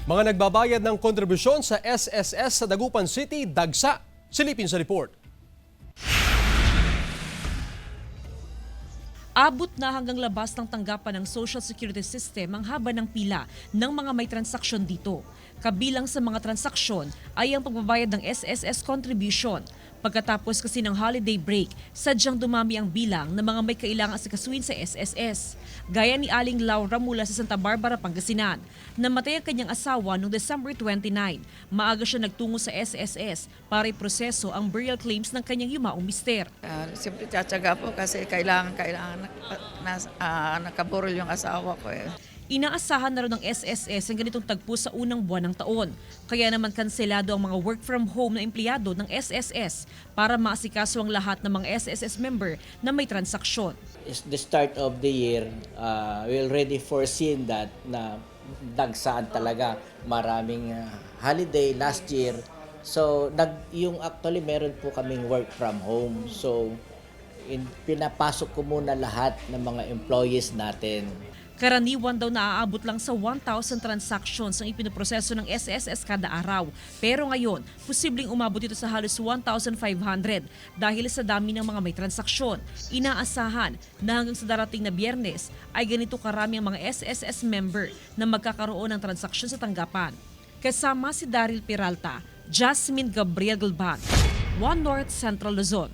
Mga nagbabayad ng kontribusyon sa SSS sa Dagupan City, dagsa. Silipin sa report. Abot na hanggang labas ng tanggapan ng Social Security System ang haba ng pila ng mga may transaksyon dito. Kabilang sa mga transaksyon ay ang pagbabayad ng SSS contribution. Pagkatapos kasi ng holiday break, sadyang dumami ang bilang ng mga may kailangang asikasuhin sa SSS. Gaya ni Aling Laura mula sa Santa Barbara, Pangasinan. Namatay ang kanyang asawa noong December 29. Maaga siya nagtungo sa SSS para iproseso ang burial claims ng kanyang yumaong mister. Siyempre tsatsaga po kasi kailangan nakaburol yung asawa ko eh. Inaasahan na rin ng SSS ang ganitong tagpo sa unang buwan ng taon. Kaya naman kanselado ang mga work from home na empleyado ng SSS para maasikaso ang lahat ng mga SSS member na may transaksyon. It's the start of the year, we already foreseen that na dagsaan talaga. Maraming holiday last year. So, yung actually meron po kaming work from home. So, pinapasok ko muna lahat ng mga employees natin. Karaniwan daw naaabot lang sa 1,000 transactions ang ipinoproseso ng SSS kada araw. Pero ngayon, posibleng umabot ito sa halos 1,500 dahil sa dami ng mga may transaksyon. Inaasahan na hanggang sa darating na Biyernes ay ganito karami ang mga SSS member na magkakaroon ng transaksyon sa tanggapan. Kasama si Daryl Peralta, Jasmine Gabriel Galban, One North Central Luzon.